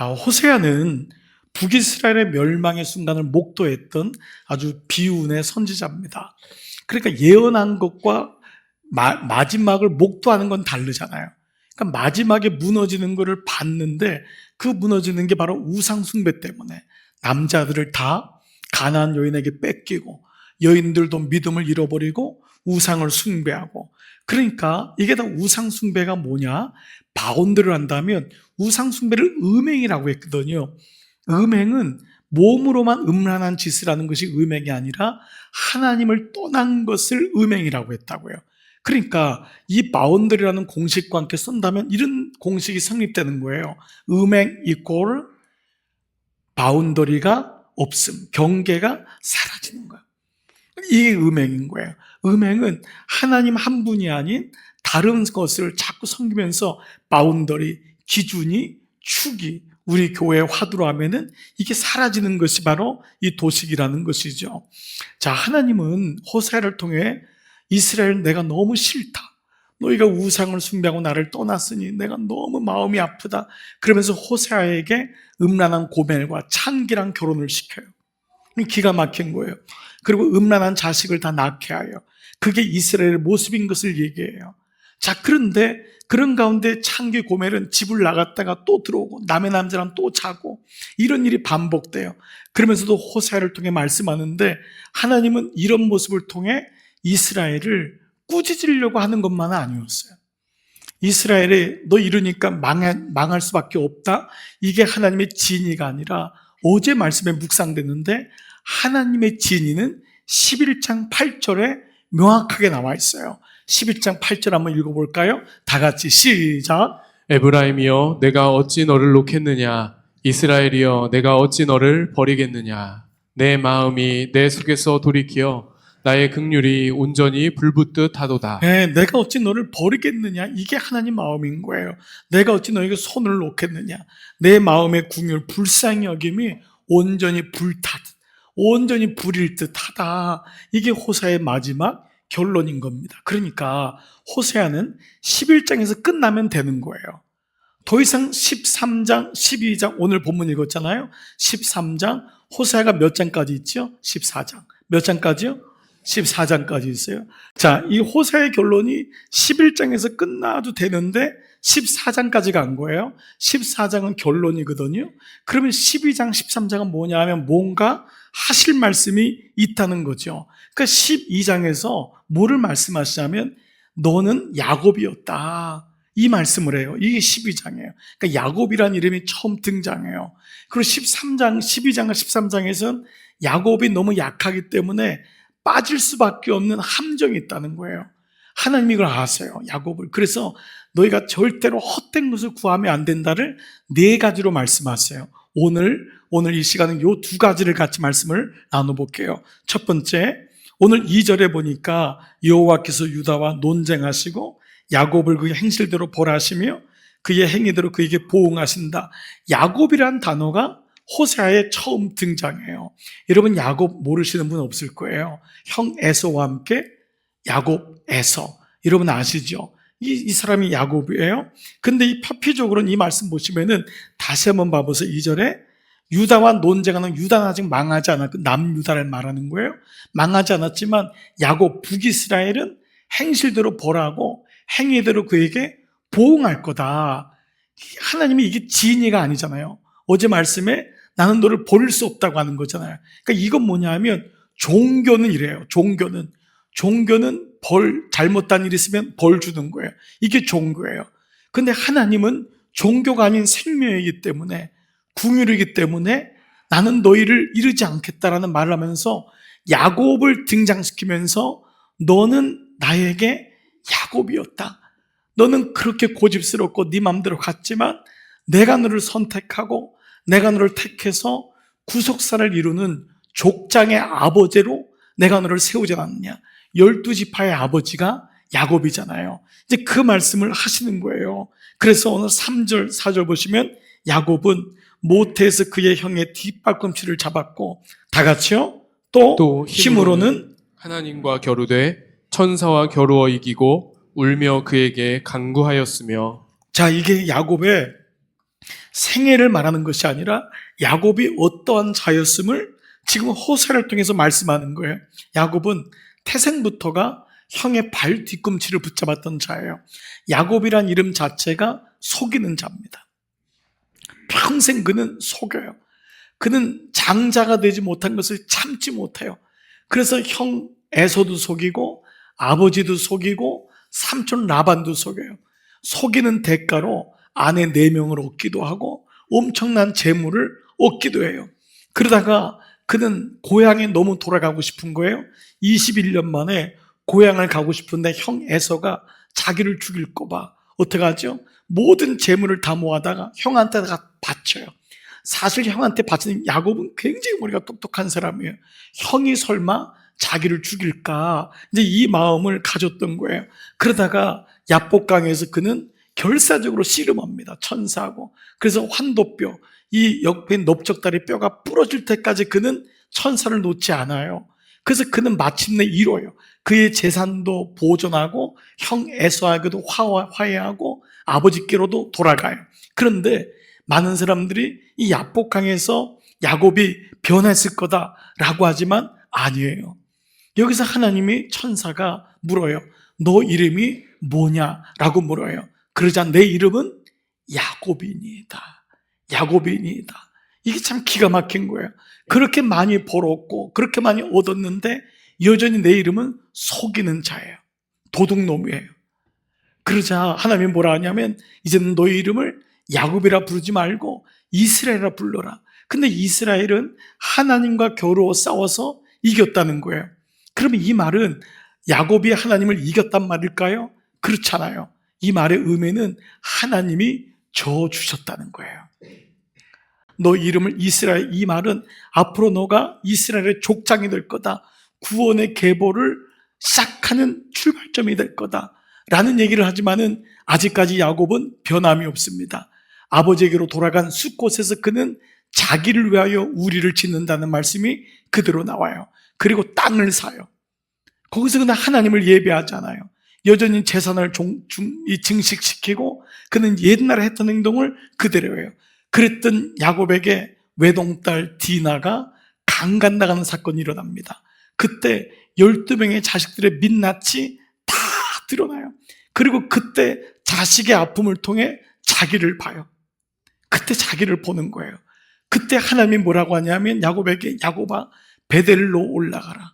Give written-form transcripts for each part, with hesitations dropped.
호세아는 북이스라엘의 멸망의 순간을 목도했던 아주 비운의 선지자입니다. 그러니까 예언한 것과 마지막을 목도하는 건 다르잖아요. 그러니까 마지막에 무너지는 것을 봤는데 그 무너지는 게 바로 우상 숭배 때문에 남자들을 다 가나안 여인에게 뺏기고 여인들도 믿음을 잃어버리고 우상을 숭배하고, 그러니까 이게 다 우상 숭배가 뭐냐? 바운드를 한다면 우상 숭배를 음행이라고 했거든요. 음행은 몸으로만 음란한 짓을 하는 것이 음행이 아니라 하나님을 떠난 것을 음행이라고 했다고요. 그러니까 이 바운더리라는 공식과 함께 쓴다면 이런 공식이 성립되는 거예요. 음행 이꼴 바운더리가 없음, 경계가 사라지는 거예요. 이게 음행인 거예요. 음행은 하나님 한 분이 아닌 다른 것을 자꾸 섬기면서 바운더리, 기준이, 축이 우리 교회의 화두로 하면은 이게 사라지는 것이 바로 이 도식이라는 것이죠. 자, 하나님은 호세아를 통해 이스라엘 내가 너무 싫다. 너희가 우상을 숭배하고 나를 떠났으니 내가 너무 마음이 아프다. 그러면서 호세아에게 음란한 고멜과 창기랑 결혼을 시켜요. 기가 막힌 거예요. 그리고 음란한 자식을 다 낳게 하여 그게 이스라엘의 모습인 것을 얘기해요. 자, 그런데 그런 가운데 창기 고멜은 집을 나갔다가 또 들어오고 남의 남자랑 또 자고 이런 일이 반복돼요. 그러면서도 호세아를 통해 말씀하는데 하나님은 이런 모습을 통해 이스라엘을 꾸짖으려고 하는 것만은 아니었어요. 이스라엘에 너 이러니까 망할 수밖에 없다. 이게 하나님의 진의가 아니라 어제 말씀에 묵상됐는데 하나님의 진의는 11장 8절에 명확하게 나와 있어요. 11장 8절 한번 읽어볼까요? 다 같이 시작. 에브라임이여 내가 어찌 너를 놓겠느냐, 이스라엘이여 내가 어찌 너를 버리겠느냐. 내 마음이 내 속에서 돌이키어 나의 긍휼이 온전히 불붙듯 하도다. 네, 내가 어찌 너를 버리겠느냐, 이게 하나님 마음인 거예요. 내가 어찌 너에게 손을 놓겠느냐, 내 마음의 긍휼 불쌍히 여김이 온전히 불타듯 온전히 불일 듯하다. 이게 호세아의 마지막 결론인 겁니다. 그러니까 호세아는 11장에서 끝나면 되는 거예요. 더 이상 13장, 12장, 오늘 본문 읽었잖아요. 13장, 호세아가 몇 장까지 있죠? 14장. 몇 장까지요? 14장까지 있어요. 자, 이 호세아의 결론이 11장에서 끝나도 되는데 14장까지 간 거예요. 14장은 결론이거든요. 그러면 12장, 13장은 뭐냐 하면 뭔가 하실 말씀이 있다는 거죠. 그러니까 12장에서 뭐를 말씀하시냐면 너는 야곱이었다. 이 말씀을 해요. 이게 12장이에요. 그러니까 야곱이라는 이름이 처음 등장해요. 그리고 13장, 12장과 13장에서는 야곱이 너무 약하기 때문에 빠질 수밖에 없는 함정이 있다는 거예요. 하나님이 이걸 아세요, 야곱을. 그래서 너희가 절대로 헛된 것을 구하면 안 된다를 4가지로 말씀하세요. 오늘 이 시간은 요 2가지를 같이 말씀을 나눠볼게요. 첫 번째, 오늘 2절에 보니까 여호와께서 유다와 논쟁하시고 야곱을 그의 행실대로 벌하시며 그의 행위대로 그에게 보응하신다. 야곱이란 단어가 호세아에 처음 등장해요. 여러분 야곱 모르시는 분 없을 거예요. 형 에서와 함께 야곱 에서, 여러분 아시죠? 이 사람이 야곱이에요. 근데 이 파피적으로는 이 말씀 보시면은 다시 한번 봐보세요. 2절에 유다와 논쟁하는, 유다는 아직 망하지 않았고 남유다를 말하는 거예요. 망하지 않았지만 야곱 북이스라엘은 행실대로 벌하고 행위대로 그에게 보응할 거다. 하나님이 이게 진의가 아니잖아요. 어제 말씀에 나는 너를 버릴 수 없다고 하는 거잖아요. 그러니까 이건 뭐냐 하면 종교는 이래요. 종교는 잘못된 일이 있으면 벌 주는 거예요. 이게 종교예요. 근데 하나님은 종교가 아닌 생명이기 때문에, 궁율이기 때문에 나는 너희를 이르지 않겠다라는 말을 하면서 야곱을 등장시키면서 너는 나에게 야곱이었다. 너는 그렇게 고집스럽고 네 맘대로 갔지만 내가 너를 선택하고 내가 너를 택해서 구속사를 이루는 족장의 아버지로 내가 너를 세우지 않았느냐. 12지파의 아버지가 야곱이잖아요. 이제 그 말씀을 하시는 거예요. 그래서 오늘 3절, 4절 보시면 야곱은 모태에서 그의 형의 뒷발꿈치를 잡았고 다 같이요. 또 힘으로는 하나님과 겨루되 천사와 겨루어 이기고 울며 그에게 간구하였으며. 자, 이게 야곱의 생애를 말하는 것이 아니라 야곱이 어떠한 자였음을 지금 호세를 통해서 말씀하는 거예요. 야곱은 태생부터가 형의 발 뒤꿈치를 붙잡았던 자예요. 야곱이란 이름 자체가 속이는 자입니다. 평생 그는 속여요. 그는 장자가 되지 못한 것을 참지 못해요. 그래서 형 에서도 속이고 아버지도 속이고 삼촌 라반도 속여요. 속이는 대가로 아내 4명을 얻기도 하고 엄청난 재물을 얻기도 해요. 그러다가 그는 고향에 너무 돌아가고 싶은 거예요. 21년 만에 고향을 가고 싶은데 형 에서가 자기를 죽일까 봐 어떻게 하죠? 모든 재물을 다 모아다가 형한테 다 바쳐요. 사실 형한테 바치는 야곱은 굉장히 머리가 똑똑한 사람이에요. 형이 설마 자기를 죽일까? 이제 이 마음을 가졌던 거예요. 그러다가 야복강에서 그는 결사적으로 씨름합니다. 천사하고. 그래서 환도뼈, 이 옆에 넓적다리 뼈가 부러질 때까지 그는 천사를 놓지 않아요. 그래서 그는 마침내 이뤄요. 그의 재산도 보존하고 형 에서에게도 화해하고 아버지께로도 돌아가요. 그런데 많은 사람들이 이 야복강에서 야곱이 변했을 거다라고 하지만 아니에요. 여기서 하나님이 천사가 물어요. 너 이름이 뭐냐라고 물어요. 그러자 내 이름은 야곱이니이다. 야곱이니이다. 이게 참 기가 막힌 거예요. 그렇게 많이 벌었고 그렇게 많이 얻었는데 여전히 내 이름은 속이는 자예요. 도둑놈이에요. 그러자 하나님이 뭐라 하냐면 이제는 너의 이름을 야곱이라 부르지 말고 이스라엘이라 불러라. 근데 이스라엘은 하나님과 겨루어 싸워서 이겼다는 거예요. 그러면 이 말은 야곱이 하나님을 이겼단 말일까요? 그렇잖아요. 이 말의 의미는 하나님이 져주셨다는 거예요. 너 이름을 이스라엘, 이 말은 앞으로 너가 이스라엘의 족장이 될 거다. 구원의 계보를 시작하는 출발점이 될 거다. 라는 얘기를 하지만은 아직까지 야곱은 변함이 없습니다. 아버지에게로 돌아간 숫곳에서 그는 자기를 위하여 우리를 짓는다는 말씀이 그대로 나와요. 그리고 땅을 사요. 거기서 그는 하나님을 예배하잖아요. 여전히 재산을 증식시키고 그는 옛날에 했던 행동을 그대로 해요. 그랬던 야곱에게 외동딸 디나가 강간 나가는 사건이 일어납니다. 그때 12명의 자식들의 민낯이 다 드러나요. 그리고 그때 자식의 아픔을 통해 자기를 봐요. 그때 자기를 보는 거예요. 그때 하나님이 뭐라고 하냐면 야곱에게 야곱아 베델로 올라가라.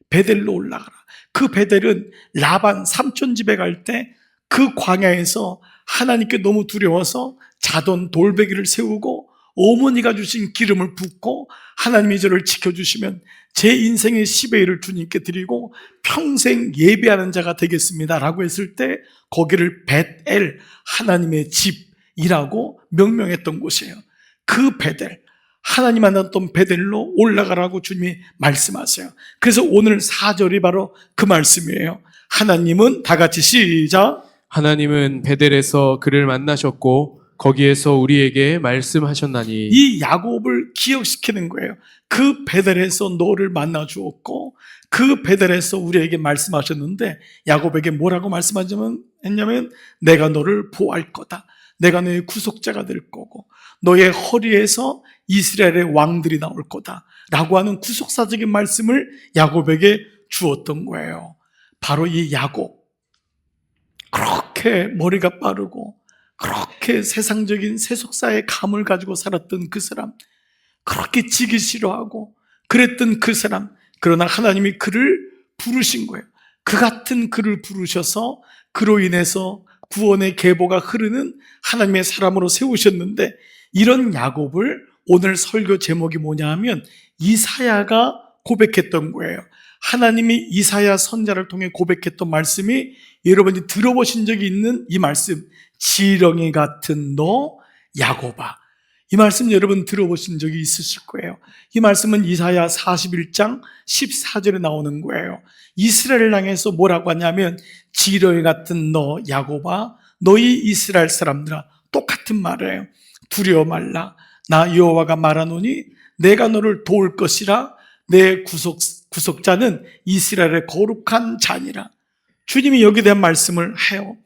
베델로 올라가라. 그 베델은 라반 삼촌 집에 갈 때 그 광야에서 하나님께 너무 두려워서 자던 돌베개를 세우고 어머니가 주신 기름을 붓고 하나님이 저를 지켜주시면 제 인생의 10의 1을 주님께 드리고 평생 예배하는 자가 되겠습니다 라고 했을 때 거기를 벳엘 하나님의 집이라고 명명했던 곳이에요. 그 베델, 하나님 만났던 베델로 올라가라고 주님이 말씀하세요. 그래서 오늘 4절이 바로 그 말씀이에요. 하나님은 다 같이 시작. 하나님은 베델에서 그를 만나셨고 거기에서 우리에게 말씀하셨나니. 이 야곱을 기억시키는 거예요. 그 베델에서 너를 만나 주었고 그 베델에서 우리에게 말씀하셨는데 야곱에게 뭐라고 말씀했냐면 내가 너를 보호할 거다. 내가 너의 구속자가 될 거고 너의 허리에서 이스라엘의 왕들이 나올 거다 라고 하는 구속사적인 말씀을 야곱에게 주었던 거예요. 바로 이 야곱, 그렇게 머리가 빠르고 그렇게 세상적인 세속사의 감을 가지고 살았던 그 사람, 그렇게 지기 싫어하고 그랬던 그 사람, 그러나 하나님이 그를 부르신 거예요. 그 같은 그를 부르셔서 그로 인해서 구원의 계보가 흐르는 하나님의 사람으로 세우셨는데, 이런 야곱을 오늘 설교 제목이 뭐냐 하면 이사야가 고백했던 거예요. 하나님이 이사야 선자를 통해 고백했던 말씀이 여러분이 들어보신 적이 있는 이 말씀, 지렁이 같은 너 야곱아. 이 말씀 여러분 들어보신 적이 있으실 거예요. 이 말씀은 이사야 41장 14절에 나오는 거예요. 이스라엘을 향해서 뭐라고 하냐면 지렁이 같은 너 야곱아, 너희 이스라엘 사람들아. 똑같은 말이에요. 두려워 말라. 나 여호와가 말하노니 내가 너를 도울 것이라. 내 구속자는 이스라엘의 거룩한 자니라. 주님이 여기에 대한 말씀을 해요.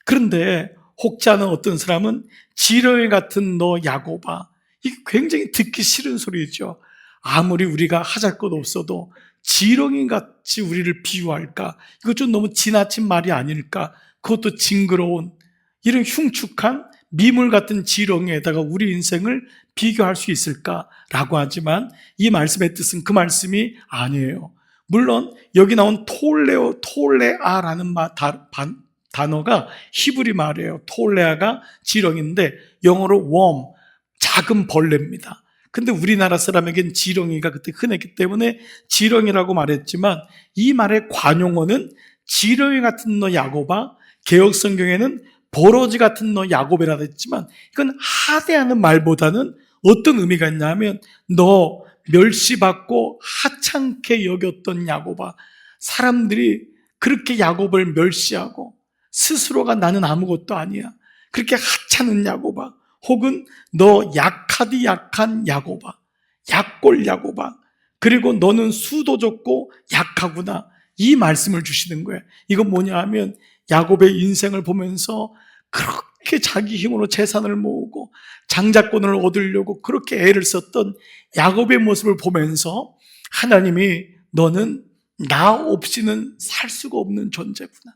그런데 혹지 않은 어떤 사람은 지렁이 같은 너 야곱아. 이게 굉장히 듣기 싫은 소리죠. 아무리 우리가 하잘 것 없어도 지렁이 같이 우리를 비유할까? 이거 좀 너무 지나친 말이 아닐까? 그것도 징그러운 이런 흉측한 미물 같은 지렁이에다가 우리 인생을 비교할 수 있을까라고 하지만 이 말씀의 뜻은 그 말씀이 아니에요. 물론 여기 나온 톨레아라는 단어가 히브리 말이에요. 톨레아가 지렁이인데 영어로 worm, 작은 벌레입니다. 근데 우리나라 사람에겐 지렁이가 그때 흔했기 때문에 지렁이라고 말했지만 이 말의 관용어는 지렁이 같은 너 야곱아, 개역 성경에는 버러지 같은 너 야곱이라 했지만 이건 하대하는 말보다는 어떤 의미가 있냐면 너 멸시받고 하찮게 여겼던 야곱아, 사람들이 그렇게 야곱을 멸시하고 스스로가 나는 아무것도 아니야 그렇게 하찮은 야곱아, 혹은 너 약하디 약한 야곱아, 약골 야곱아, 그리고 너는 수도 적고 약하구나, 이 말씀을 주시는 거예요. 이건 뭐냐 하면 야곱의 인생을 보면서 그렇게 자기 힘으로 재산을 모으고 장자권을 얻으려고 그렇게 애를 썼던 야곱의 모습을 보면서 하나님이 너는 나 없이는 살 수가 없는 존재구나,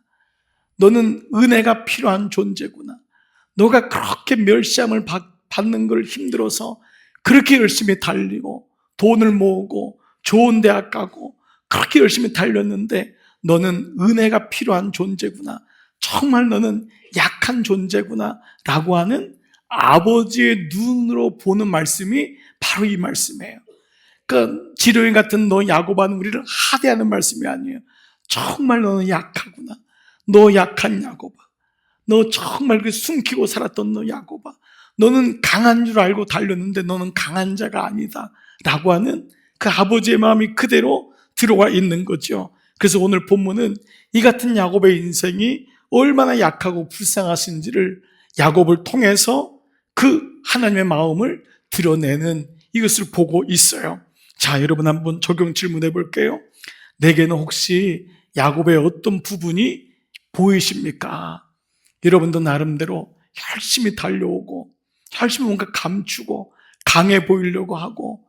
너는 은혜가 필요한 존재구나, 너가 그렇게 멸시함을 받는 걸 힘들어서 그렇게 열심히 달리고 돈을 모으고 좋은 대학 가고 그렇게 열심히 달렸는데 너는 은혜가 필요한 존재구나, 정말 너는 약한 존재구나 라고 하는 아버지의 눈으로 보는 말씀이 바로 이 말씀이에요. 그러니까 지렁이 같은 너 야곱아는 우리를 하대하는 말씀이 아니에요. 정말 너는 약하구나, 너 약한 야곱아, 너 정말 그 숨기고 살았던 너 야곱아, 너는 강한 줄 알고 달렸는데 너는 강한 자가 아니다 라고 하는 그 아버지의 마음이 그대로 들어와 있는 거죠. 그래서 오늘 본문은 이 같은 야곱의 인생이 얼마나 약하고 불쌍하신지를 야곱을 통해서 그 하나님의 마음을 드러내는 이것을 보고 있어요. 자, 여러분 한번 적용 질문해 볼게요. 내게는 혹시 야곱의 어떤 부분이 보이십니까? 여러분도 나름대로 열심히 달려오고 열심히 뭔가 감추고 강해 보이려고 하고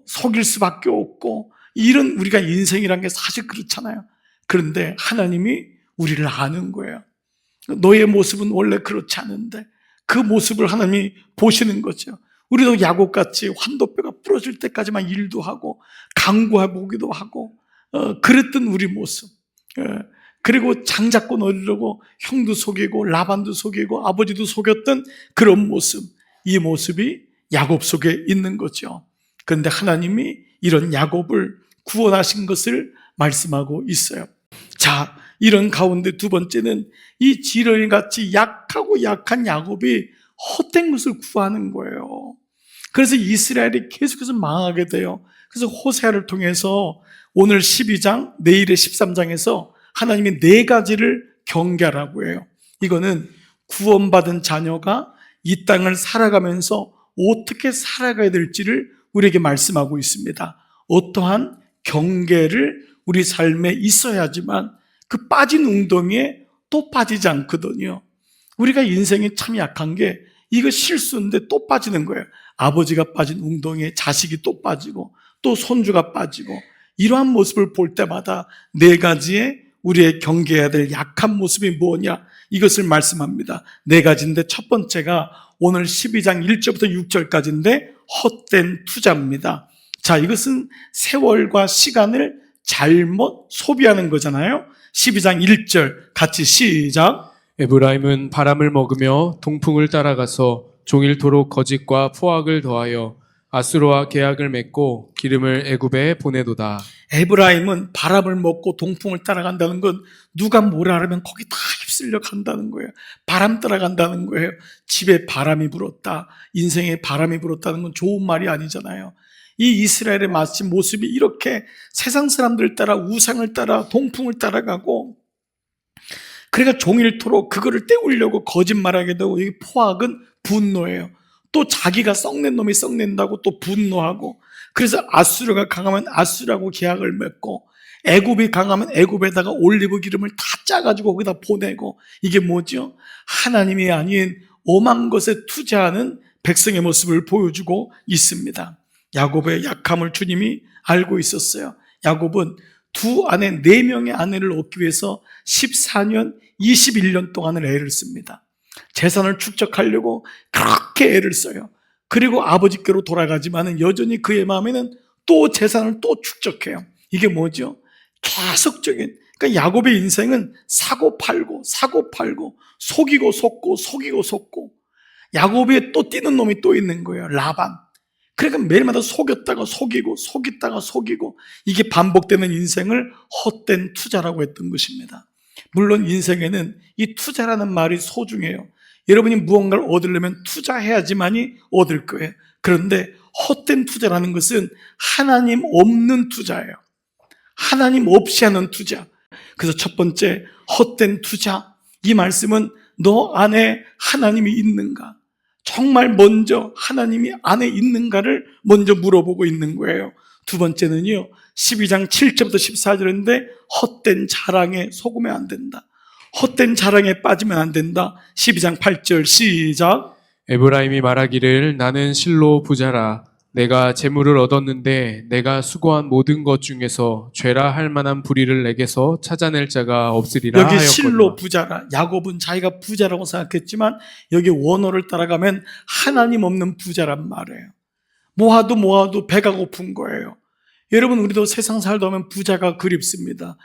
속일 수밖에 없고 이런 우리가 인생이란 게 사실 그렇잖아요. 그런데 하나님이 우리를 아는 거예요. 너의 모습은 원래 그렇지 않은데 그 모습을 하나님이 보시는 거죠. 우리도 야곱같이 환도뼈가 부러질 때까지만 일도 하고 강구해보기도 하고 그랬던 우리 모습, 그리고 장자권 얻으려고 형도 속이고 라반도 속이고 아버지도 속였던 그런 모습, 이 모습이 야곱 속에 있는 거죠. 그런데 하나님이 이런 야곱을 구원하신 것을 말씀하고 있어요. 자, 이런 가운데 두 번째는 이 지렁이같이 약하고 약한 야곱이 헛된 것을 구하는 거예요. 그래서 이스라엘이 계속해서 망하게 돼요. 그래서 호세아를 통해서 오늘 12장, 내일의 13장에서 하나님이 네 가지를 경계하라고 해요. 이거는 구원받은 자녀가 이 땅을 살아가면서 어떻게 살아가야 될지를 우리에게 말씀하고 있습니다. 어떠한 경계를 우리 삶에 있어야지만 그 빠진 웅덩이에 또 빠지지 않거든요. 우리가 인생이 참 약한 게 이거 실수인데 또 빠지는 거예요. 아버지가 빠진 웅덩이에 자식이 또 빠지고 또 손주가 빠지고, 이러한 모습을 볼 때마다 네 가지의 우리의 경계해야 될 약한 모습이 뭐냐, 이것을 말씀합니다. 네 가지인데 첫 번째가 오늘 12장 1절부터 6절까지인데 헛된 투자입니다. 자, 이것은 세월과 시간을 잘못 소비하는 거잖아요. 12장 1절 같이 시작. 에브라임은 바람을 먹으며 동풍을 따라가서 종일토록 거짓과 포악을 더하여 아수르와 계약을 맺고 기름을 애굽에 보내도다. 에브라임은 바람을 먹고 동풍을 따라간다는 건 누가 뭐라 하면 거기 다 휩쓸려 간다는 거예요. 바람 따라간다는 거예요. 집에 바람이 불었다, 인생에 바람이 불었다는 건 좋은 말이 아니잖아요. 이 이스라엘의 마치 모습이 이렇게 세상 사람들 따라 우상을 따라 동풍을 따라가고, 그러니까 종일토록 그거를 때우려고 거짓말하게 되고, 이 포악은 분노예요. 또 자기가 썩낸 놈이 썩낸다고 또 분노하고, 그래서 아수르가 강하면 아수르하고 계약을 맺고, 애굽이 강하면 애굽에다가 올리브 기름을 다 짜가지고 거기다 보내고, 이게 뭐죠? 하나님이 아닌 오만 것에 투자하는 백성의 모습을 보여주고 있습니다. 야곱의 약함을 주님이 알고 있었어요. 야곱은 두 아내, 4명의 아내를 얻기 위해서 14년, 21년 동안을 애를 씁니다. 재산을 축적하려고 그렇게 애를 써요. 그리고 아버지께로 돌아가지만 여전히 그의 마음에는 또 재산을 또 축적해요. 이게 뭐죠? 계속적인, 그러니까 야곱의 인생은 사고 팔고 사고 팔고 속이고 속고 속이고 속고, 야곱에 또 뛰는 놈이 또 있는 거예요. 라반. 그러니까 매일마다 속였다가 속이고 속였다가 속이고, 이게 반복되는 인생을 헛된 투자라고 했던 것입니다. 물론 인생에는 이 투자라는 말이 소중해요. 여러분이 무언가를 얻으려면 투자해야지만이 얻을 거예요. 그런데 헛된 투자라는 것은 하나님 없는 투자예요. 하나님 없이 하는 투자. 그래서 첫 번째, 헛된 투자. 이 말씀은 너 안에 하나님이 있는가? 정말 먼저 하나님이 안에 있는가를 먼저 물어보고 있는 거예요. 두 번째는요, 12장 7절부터 14절인데 헛된 자랑에 속으면 안 된다. 헛된 자랑에 빠지면 안 된다. 12장 8절 시작. 에브라임이 말하기를 나는 실로 부자라. 내가 재물을 얻었는데 내가 수고한 모든 것 중에서 죄라 할 만한 불의를 내게서 찾아낼 자가 없으리라 여기 하였거든요. 실로 부자라. 야곱은 자기가 부자라고 생각했지만 여기 원어를 따라가면 하나님 없는 부자란 말이에요. 모아도 배가 고픈 거예요. 여러분, 우리도 세상 살다 보면 부자가 그립습니다.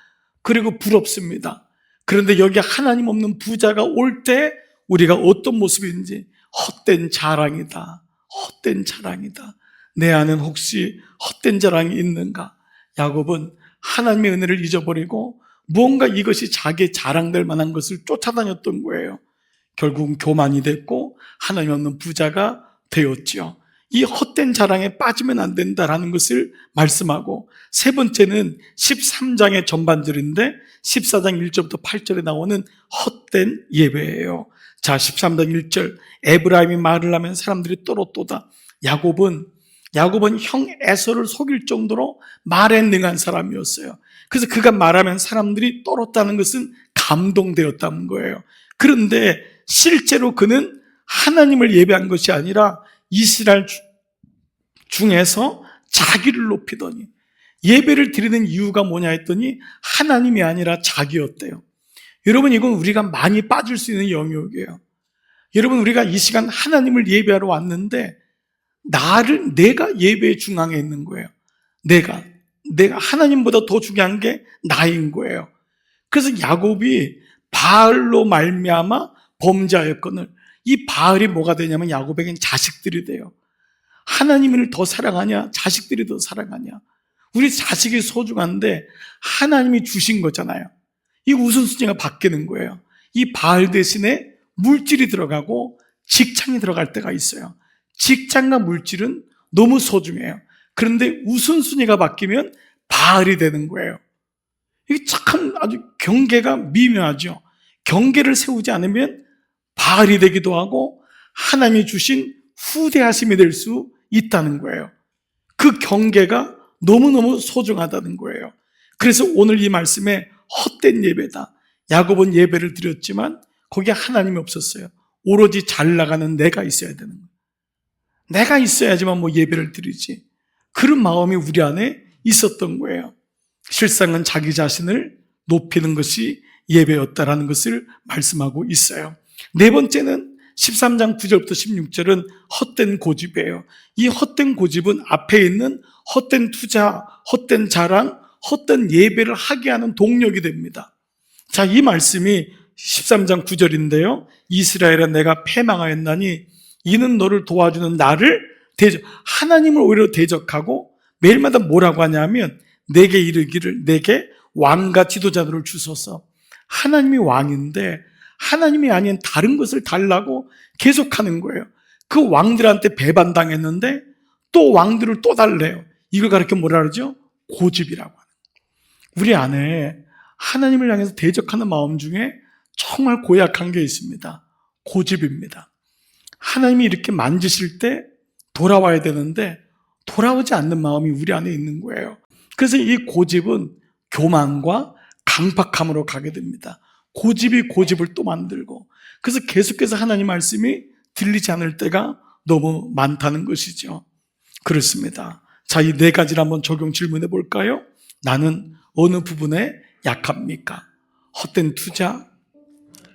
그리고 부럽습니다. 그런데 여기 하나님 없는 부자가 올 때 우리가 어떤 모습인지, 헛된 자랑이다. 헛된 자랑이다. 내 안은 혹시 헛된 자랑이 있는가? 야곱은 하나님의 은혜를 잊어버리고 무언가 이것이 자기의 자랑될 만한 것을 쫓아다녔던 거예요. 결국은 교만이 됐고 하나님 없는 부자가 되었죠. 이 헛된 자랑에 빠지면 안 된다라는 것을 말씀하고, 세 번째는 13장의 전반절인데 14장 1절부터 8절에 나오는 헛된 예배예요. 자, 13장 1절. 에브라임이 말을 하면 사람들이 떨었도다. 야곱은 형 에서를 속일 정도로 말에 능한 사람이었어요. 그래서 그가 말하면 사람들이 떨었다는 것은 감동되었다는 거예요. 그런데 실제로 그는 하나님을 예배한 것이 아니라 이스라엘 중에서 자기를 높이더니, 예배를 드리는 이유가 뭐냐 했더니 하나님이 아니라 자기였대요. 여러분, 이건 우리가 많이 빠질 수 있는 영역이에요. 여러분, 우리가 이 시간 하나님을 예배하러 왔는데 내가 예배의 중앙에 있는 거예요. 내가 하나님보다 더 중요한 게 나인 거예요. 그래서 야곱이 바알로 말미암아 범죄하였거늘, 이 바알이 뭐가 되냐면 야곱에겐 자식들이 돼요. 하나님을 더 사랑하냐, 자식들이 더 사랑하냐? 우리 자식이 소중한데 하나님이 주신 거잖아요. 이 우선순위가 바뀌는 거예요. 이 바알 대신에 물질이 들어가고 직장이 들어갈 때가 있어요. 직장과 물질은 너무 소중해요. 그런데 우선순위가 바뀌면 바알이 되는 거예요. 이게 참 아주 경계가 미묘하죠. 경계를 세우지 않으면 바알이 되기도 하고 하나님이 주신 후대하심이 될 수 있다는 거예요. 그 경계가 너무너무 소중하다는 거예요. 그래서 오늘 이 말씀에 헛된 예배다. 야곱은 예배를 드렸지만 거기에 하나님이 없었어요. 오로지 잘 나가는 내가 있어야 되는 거예요. 내가 있어야지만 예배를 드리지. 그런 마음이 우리 안에 있었던 거예요. 실상은 자기 자신을 높이는 것이 예배였다라는 것을 말씀하고 있어요. 네 번째는 13장 9절부터 16절은 헛된 고집이에요. 이 헛된 고집은 앞에 있는 헛된 투자, 헛된 자랑, 헛된 예배를 하게 하는 동력이 됩니다. 자, 이 말씀이 13장 9절인데요. 이스라엘아, 내가 패망하였나니 이는 너를 도와주는 나를 하나님을 오히려 대적하고 매일마다 뭐라고 하냐면 내게 이르기를 내게 왕과 지도자들을 주소서. 하나님이 왕인데 하나님이 아닌 다른 것을 달라고 계속하는 거예요. 그 왕들한테 배반당했는데 또 왕들을 또 달래요. 이걸 가르쳐 뭐라 그러죠? 고집이라고 하는 거예요. 우리 안에 하나님을 향해서 대적하는 마음 중에 정말 고약한 게 있습니다. 고집입니다. 하나님이 이렇게 만지실 때 돌아와야 되는데 돌아오지 않는 마음이 우리 안에 있는 거예요. 그래서 이 고집은 교만과 강박함으로 가게 됩니다. 고집이 고집을 또 만들고, 그래서 계속해서 하나님 말씀이 들리지 않을 때가 너무 많다는 것이죠. 그렇습니다. 자, 이 네 가지를 한번 적용 질문해 볼까요? 나는 어느 부분에 약합니까? 헛된 투자,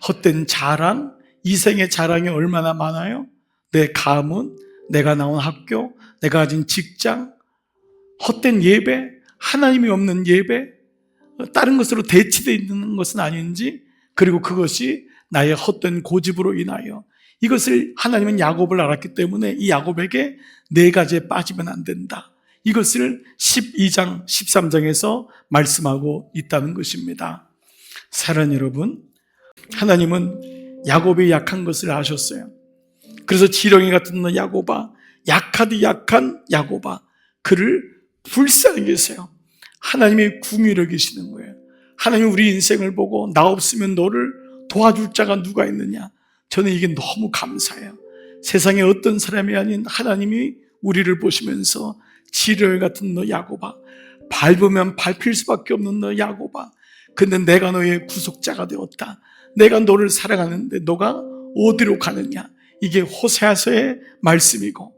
헛된 자랑, 이생의 자랑이 얼마나 많아요? 내 가문, 내가 나온 학교, 내가 가진 직장, 헛된 예배, 하나님이 없는 예배, 다른 것으로 대치되어 있는 것은 아닌지, 그리고 그것이 나의 헛된 고집으로 인하여, 이것을 하나님은 야곱을 알았기 때문에 이 야곱에게 네 가지에 빠지면 안 된다, 이것을 12장, 13장에서 말씀하고 있다는 것입니다. 사랑하는 여러분, 하나님은 야곱이 약한 것을 아셨어요. 그래서 지렁이 같은 너 야곱아, 약하디 약한 야곱아, 그를 불쌍히 계세요. 하나님이 궁휼히 여기시는 거예요. 하나님 우리 인생을 보고 나 없으면 너를 도와줄 자가 누가 있느냐. 저는 이게 너무 감사해요. 세상에 어떤 사람이 아닌 하나님이 우리를 보시면서 지렁이 같은 너 야곱아, 밟으면 밟힐 수밖에 없는 너 야곱아, 근데 내가 너의 구속자가 되었다. 내가 너를 사랑하는데 너가 어디로 가느냐. 이게 호세아서의 말씀이고,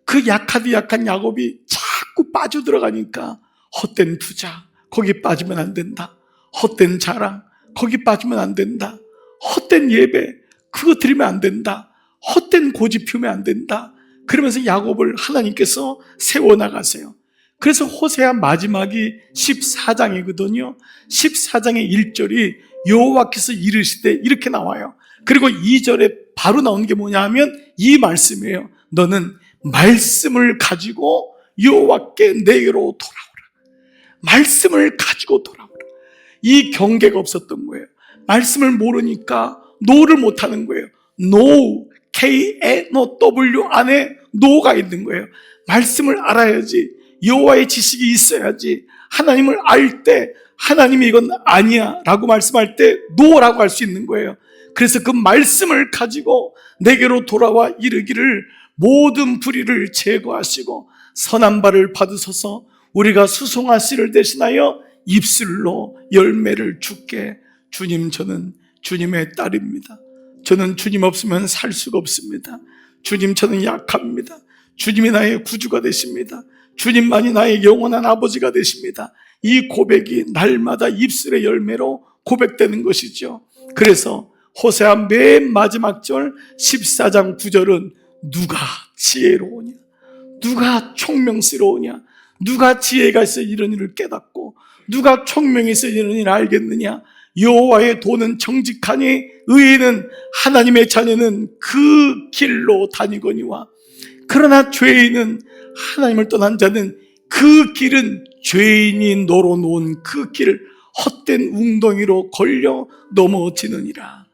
그 약하디 약한 야곱이 자꾸 빠져들어가니까 헛된 투자, 거기 빠지면 안 된다. 헛된 자랑, 거기 빠지면 안 된다. 헛된 예배, 그거 드리면 안 된다. 헛된 고집 피우면 안 된다. 그러면서 야곱을 하나님께서 세워나가세요. 그래서 호세아 마지막이 14장이거든요. 14장의 1절이 여호와께서 이르시되 이렇게 나와요. 그리고 2절에 바로 나온 게 뭐냐 하면 이 말씀이에요. 너는 말씀을 가지고 여호와께 내게로 돌아오라. 말씀을 가지고 돌아오라. 이 경계가 없었던 거예요. 말씀을 모르니까 노를 못하는 거예요. No, K-N-O-W 안에 노가 있는 거예요. 말씀을 알아야지, 여호와의 지식이 있어야지, 하나님을 알 때 하나님이 이건 아니야 라고 말씀할 때 노라고 할 수 있는 거예요. 그래서 그 말씀을 가지고 내게로 돌아와 이르기를 모든 불의를 제거하시고 선한 발을 받으소서. 우리가 수송아 씨를 대신하여 입술로 열매를 주게. 주님, 저는 주님의 딸입니다. 저는 주님 없으면 살 수가 없습니다. 주님, 저는 약합니다. 주님이 나의 구주가 되십니다. 주님만이 나의 영원한 아버지가 되십니다. 이 고백이 날마다 입술의 열매로 고백되는 것이죠. 그래서 호세아 맨 마지막 절 14장 9절은 누가 지혜로우냐, 누가 총명스러우냐, 누가 지혜가 있어 이런 일을 깨닫고 누가 총명이 있어 이런 일을 알겠느냐. 여호와의 도는 정직하니 의인은 하나님의 자녀는 그 길로 다니거니와, 그러나 죄인은, 하나님을 떠난 자는 그 길은 죄인이 널어놓은 그 길을 헛된 웅덩이로 걸려 넘어지느니라.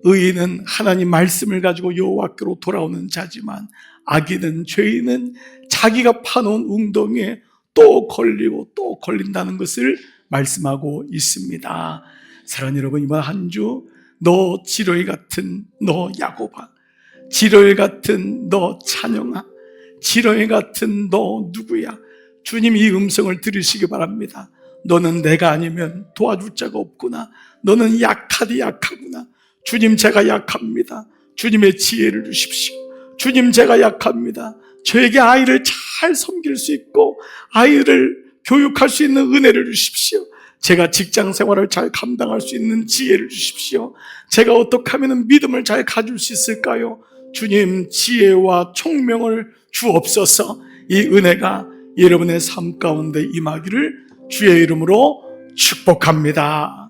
의인은 하나님 말씀을 가지고 여호와께로 돌아오는 자지만 악인은, 죄인은 자기가 파놓은 웅덩이에 또 걸리고 또 걸린다는 것을 말씀하고 있습니다. 사랑하는 여러분, 이번 한 주 너 지렁이 같은 너 야곱아, 지렁이 같은 너 찬영아, 지렁이 같은 너 누구야, 주님 이 음성을 들으시기 바랍니다. 너는 내가 아니면 도와줄 자가 없구나. 너는 약하디 약하구나. 주님, 제가 약합니다. 주님의 지혜를 주십시오. 주님, 제가 약합니다. 저에게 아이를 잘 섬길 수 있고 아이를 교육할 수 있는 은혜를 주십시오. 제가 직장 생활을 잘 감당할 수 있는 지혜를 주십시오. 제가 어떻게 하면 믿음을 잘 가질 수 있을까요? 주님, 지혜와 총명을 주옵소서. 이 은혜가 여러분의 삶 가운데 임하기를 주의 이름으로 축복합니다.